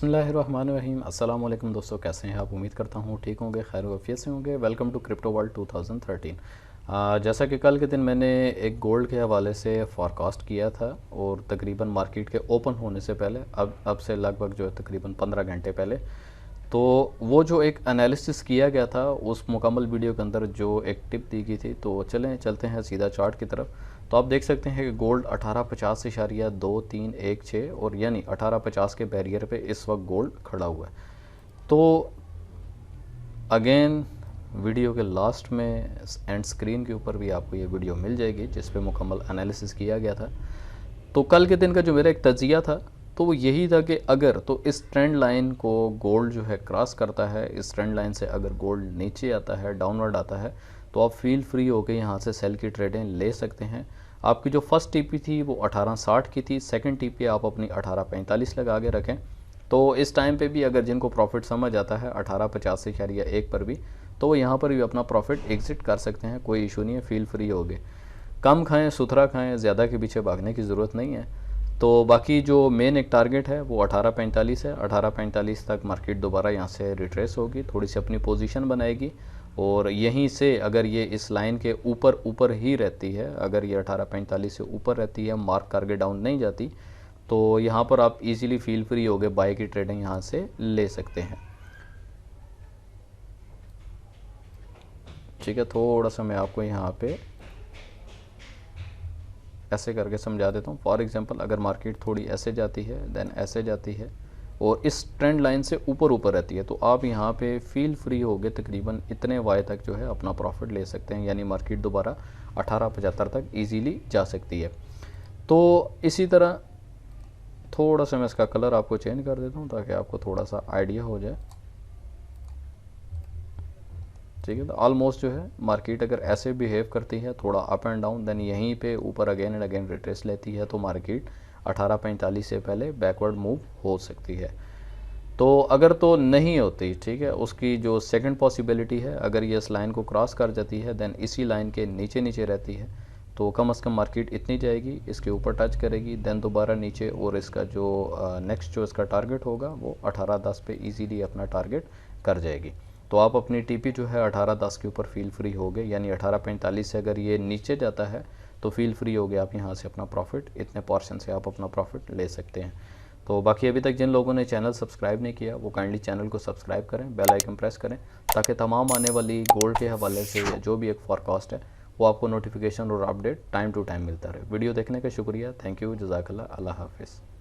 बिस्मिल्लाहिर्रहमानिर्रहीम। अस्सलाम वालेकुम दोस्तों, कैसे हैं आप? उम्मीद करता हूँ ठीक होंगे, खैर वफ़ियत से होंगे। Welcome to crypto world 2013। जैसा कि कल के दिन मैंने एक गोल्ड के हवाले से फॉरकास्ट किया था और तकरीबन मार्केट के ओपन होने से पहले अब से लगभग जो है तकरीबन 15 घंटे पहले, तो वो जो एक एनालिसिस किया गया था उस मुकम्मल वीडियो के अंदर जो एक टिप दी गई थी, तो चलते हैं सीधा चार्ट की तरफ। तो आप देख सकते हैं कि गोल्ड 1850.2316 और यानी 1850 के बैरियर पे इस वक्त गोल्ड खड़ा हुआ है। तो अगेन वीडियो के लास्ट में एंड स्क्रीन के ऊपर भी आपको ये वीडियो मिल जाएगी जिस पे मुकम्मल एनालिसिस किया गया था। तो कल के दिन का जो मेरा एक तजिया था तो वो यही था कि अगर तो इस ट्रेंड लाइन को गोल्ड जो है क्रॉस करता है, इस ट्रेंड लाइन से अगर गोल्ड नीचे आता है, डाउनवर्ड आता है, तो आप फील फ्री होकर यहाँ से सेल की ट्रेडें ले सकते हैं। आपकी जो फर्स्ट टीपी थी वो 1860 की थी, सेकंड टीपी आप अपनी 1845 लगा के रखें। तो इस टाइम पे भी अगर जिनको प्रॉफिट समझ आता है 1885.1 पर भी, तो वो यहाँ पर भी अपना प्रॉफिट एग्जिट कर सकते हैं, कोई इशू नहीं है, फील फ्री हो गए। कम खाएं, सुथरा खाएं, ज़्यादा के पीछे भागने की ज़रूरत नहीं है। तो बाकी जो मेन एक टारगेट है वो 1845 है। 1845 तक मार्केट दोबारा यहाँ से रिट्रेस होगी, थोड़ी सी अपनी पोजीशन बनाएगी और यहीं से अगर ये इस लाइन के ऊपर ऊपर ही रहती है, अगर ये 1845 से ऊपर रहती है, मार्क करके डाउन नहीं जाती, तो यहाँ पर आप इजीली फील फ्री हो गए, बाय की ट्रेडिंग यहाँ से ले सकते हैं। ठीक है, थोड़ा सा मैं आपको यहाँ पे ऐसे करके समझा देता हूँ। फॉर एग्जांपल अगर मार्केट थोड़ी ऐसे जाती है, देन ऐसे जाती है और इस ट्रेंड लाइन से ऊपर ऊपर रहती है, तो आप यहाँ पे फील फ्री हो गए, तकरीबन इतने वाई तक जो है अपना प्रॉफिट ले सकते हैं, यानी मार्केट दोबारा 1875 तक इजीली जा सकती है। तो इसी तरह थोड़ा सा मैं इसका कलर आपको चेंज कर देता हूँ ताकि आपको थोड़ा सा आइडिया हो जाए। ठीक है, तो ऑलमोस्ट जो है मार्केट अगर ऐसे बिहेव करती है, थोड़ा अप एंड डाउन, देन यहीं पे ऊपर अगेन एंड अगेन रिट्रेस लेती है, तो मार्केट 1845 से पहले बैकवर्ड मूव हो सकती है। तो अगर तो नहीं होती, ठीक है, उसकी जो सेकंड पॉसिबिलिटी है, अगर ये इस लाइन को क्रॉस कर जाती है, देन इसी लाइन के नीचे नीचे रहती है, तो कम से कम मार्केट इतनी जाएगी, इसके ऊपर टच करेगी, देन दोबारा नीचे, और इसका जो नेक्स्ट जो इसका टारगेट होगा वो 1810 पे इजीली अपना टारगेट कर जाएगी। तो आप अपनी टीपी जो है 1810 के ऊपर फील फ्री हो गए, यानी 1845 से अगर ये नीचे जाता है तो फील फ्री हो गए, आप यहाँ से अपना प्रॉफिट, इतने पोर्शन से आप अपना प्रॉफिट ले सकते हैं। तो बाकी अभी तक जिन लोगों ने चैनल सब्सक्राइब नहीं किया वो काइंडली चैनल को सब्सक्राइब करें, बेल आइकन प्रेस करें, ताकि तमाम आने वाली गोल्ड के हवाले से या जो भी एक फॉरकास्ट है वो आपको नोटिफिकेशन और अपडेट टाइम टू टाइम मिलता रहे। वीडियो देखने का शुक्रिया, थैंक यू, जज़ाकल्लाह, अल्लाह हाफिज़।